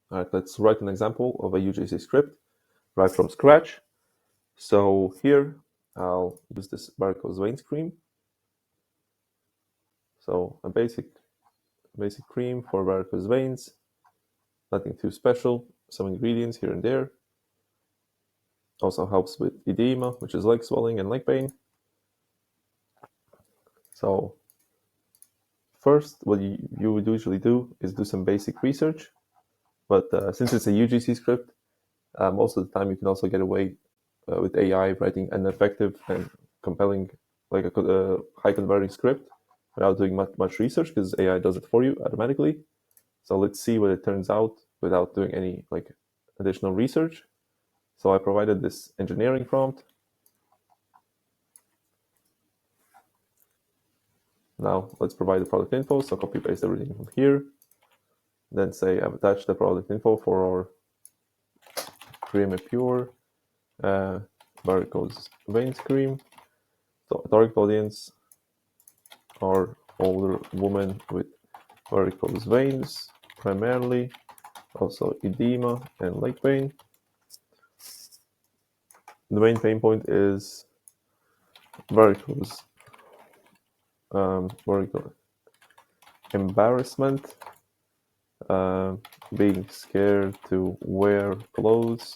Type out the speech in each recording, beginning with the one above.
All right, let's write an example of a UGC script right from scratch. So here I'll use this varicose veins cream. So a basic cream for varicose veins, nothing too special. Some ingredients here and there. Also helps with edema, which is leg swelling and leg pain. So first, what you would usually do is do some basic research. But since it's a UGC script, most of the time you can also get away with AI writing an effective and compelling, like a high converting script without doing much research, because AI does it for you automatically. So let's see what it turns out without doing any like additional research. So I provided this engineering prompt. Now let's provide the product info. So copy paste everything from here. Then say I've attached the product info for our Creamy Pure varicose veins cream. So target audience are older women with varicose veins primarily, also edema and leg pain. The main pain point is varicose embarrassment, being scared to wear clothes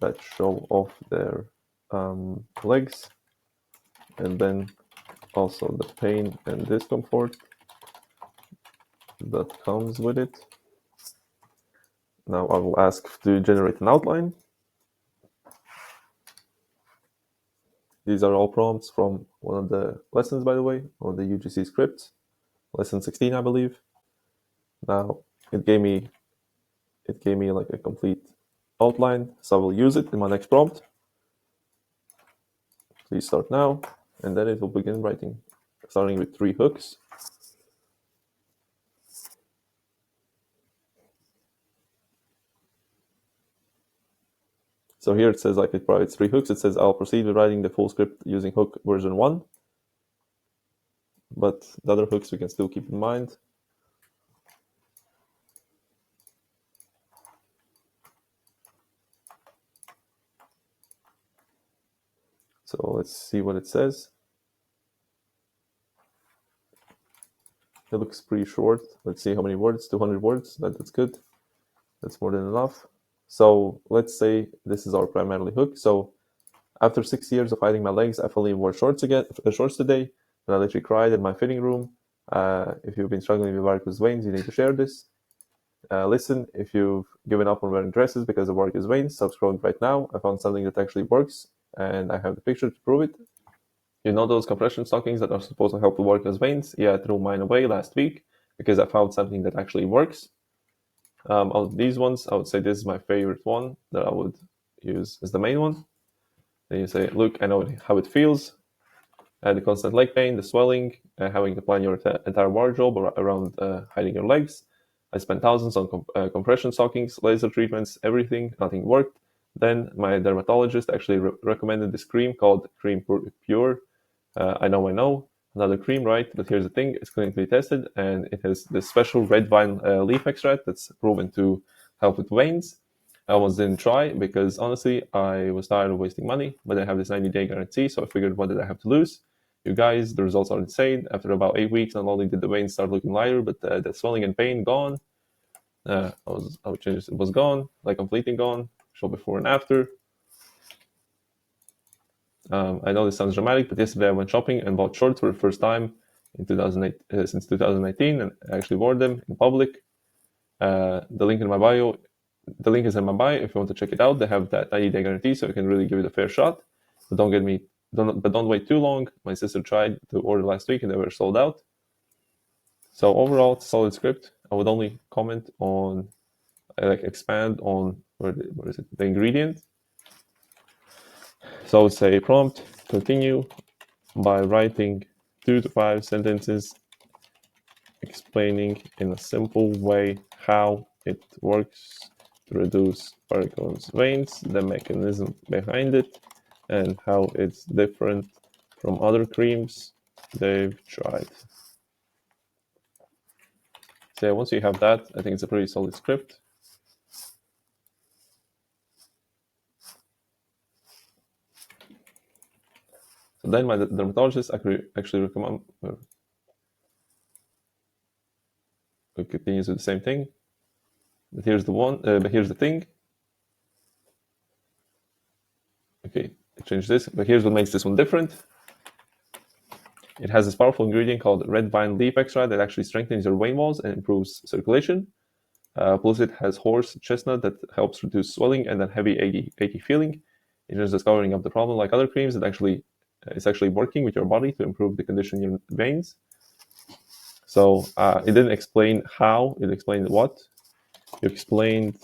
that show off their legs, and then also the pain and discomfort that comes with it. Now I will ask to generate an outline. These are all prompts from one of the lessons, by the way, on the UGC script, lesson 16, I believe. Now it gave me like a complete outline, so I will use it in my next prompt. Please start now, and then it will begin writing, starting with 3 hooks. So here it says like it provides 3 hooks. It says I'll proceed with writing the full script using hook version 1. But the other hooks we can still keep in mind. So let's see what it says. It looks pretty short. Let's see how many words. 200 words. That's good. That's more than enough. So let's say this is our primarily hook. So after 6 years of hiding my legs, I finally wore shorts today. And I literally cried in my fitting room. If you've been struggling with varicose veins, you need to share this. Listen, if you've given up on wearing dresses because of varicose veins, stop scrolling right now. I found something that actually works, and I have the picture to prove it. You know those compression stockings that are supposed to help with varicose veins? Yeah, I threw mine away last week because I found something that actually works. Of these ones, I would say this is my favorite one that I would use as the main one. Then you say, look, I know how it feels. The constant leg pain, the swelling, having to plan your entire wardrobe around hiding your legs. I spent thousands on compression stockings, laser treatments, everything. Nothing worked. Then my dermatologist actually recommended this cream called Cream Pure. I know, another cream, right? But here's the thing, it's clinically tested, and it has this special red vine leaf extract that's proven to help with veins. I almost didn't try because honestly, I was tired of wasting money, but I have this 90-day guarantee, so I figured, what did I have to lose? You guys, the results are insane. After about 8 weeks, not only did the veins start looking lighter, but the swelling and pain gone. I would change it was gone, like completely gone. Show before and after. I know this sounds dramatic, but yesterday I went shopping and bought shorts for the first time in 2008 since 2019, and I actually wore them in public. The link is in my bio. If you want to check it out. They have that 90-day guarantee, so you can really give it a fair shot. But don't wait too long. My sister tried to order last week and they were sold out. So overall, it's a solid script. I would only comment on, expand on the ingredient. So I would say prompt, continue by writing 2 to 5 sentences explaining in a simple way how it works to reduce varicose veins, the mechanism behind it, and how it's different from other creams they've tried. So once you have that, I think it's a pretty solid script. So then my dermatologist actually recommend it continues with the same thing. But here's the thing. Okay, I changed this, but here's what makes this one different. It has this powerful ingredient called red vine leaf extract that actually strengthens your vein walls and improves circulation. Plus, it has horse chestnut that helps reduce swelling and that heavy, achy feeling. It is discovering of the problem like other creams. It's actually working with your body to improve the condition in your veins. So it didn't explain how, it explained what. You explained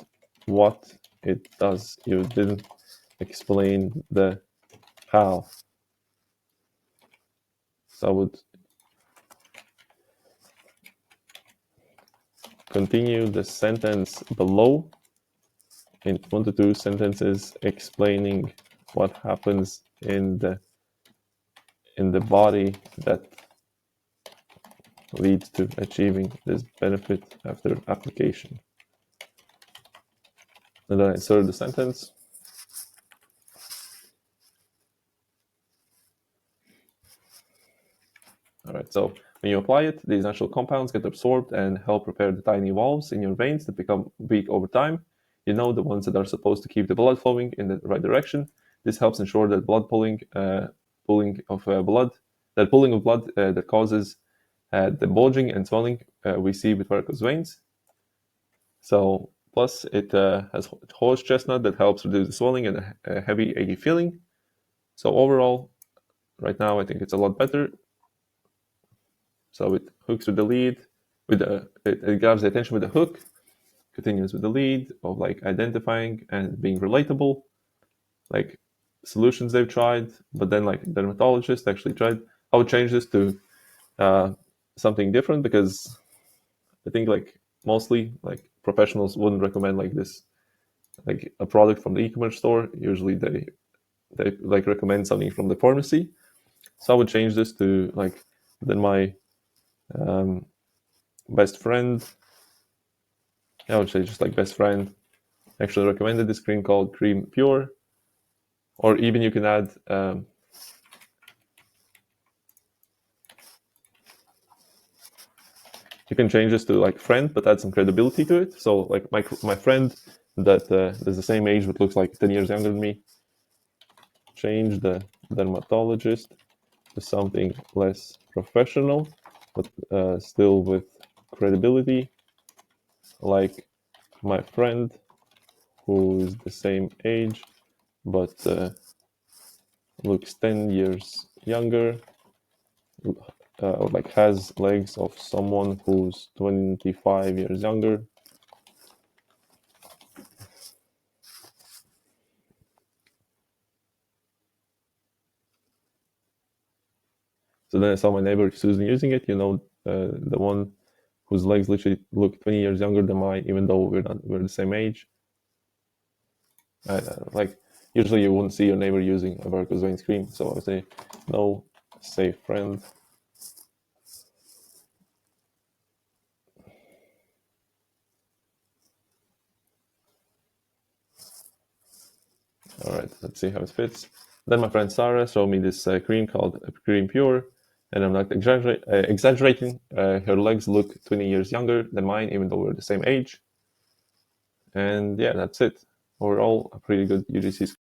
what it does. You didn't explain the how. So I would continue the sentence below in 1 to 2 sentences explaining what happens in the body that leads to achieving this benefit after application. And then I insert the sentence. All right, so when you apply it, these natural compounds get absorbed and help repair the tiny valves in your veins that become weak over time. You know, the ones that are supposed to keep the blood flowing in the right direction. This helps ensure that pulling of blood that causes the bulging and swelling we see with varicose veins. So plus it has horse chestnut that helps reduce the swelling and a heavy, achy feeling. So overall, right now I think it's a lot better. So it hooks with the lead, it grabs the attention with the hook, continues with the lead of like identifying and being relatable, like solutions they've tried, but then like dermatologists actually tried. I would change this to something different because I think like mostly like professionals wouldn't recommend like this, like a product from the e-commerce store. Usually they like recommend something from the pharmacy. So I would change this to like then my best friend. I would say just like best friend actually recommended this cream called Cream Pure, or even you can add you can change this to like friend, but add some credibility to it. So like my friend that is the same age but looks like 10 years younger than me. Change the dermatologist to something less professional, but still with credibility, like my friend who's the same age but looks 10 years younger, or like has legs of someone who's 25 years younger. So then I saw my neighbor Susan using it, the one whose legs literally look 20 years younger than mine, even though we're the same age. Like usually you wouldn't see your neighbor using a varicose vein cream, so I would say no, say friend. All right, let's see how it fits. Then my friend Sarah showed me this cream called Cream Pure, and I'm not exaggerating. Her legs look 20 years younger than mine, even though we're the same age. And yeah, that's it. Overall, a pretty good UGC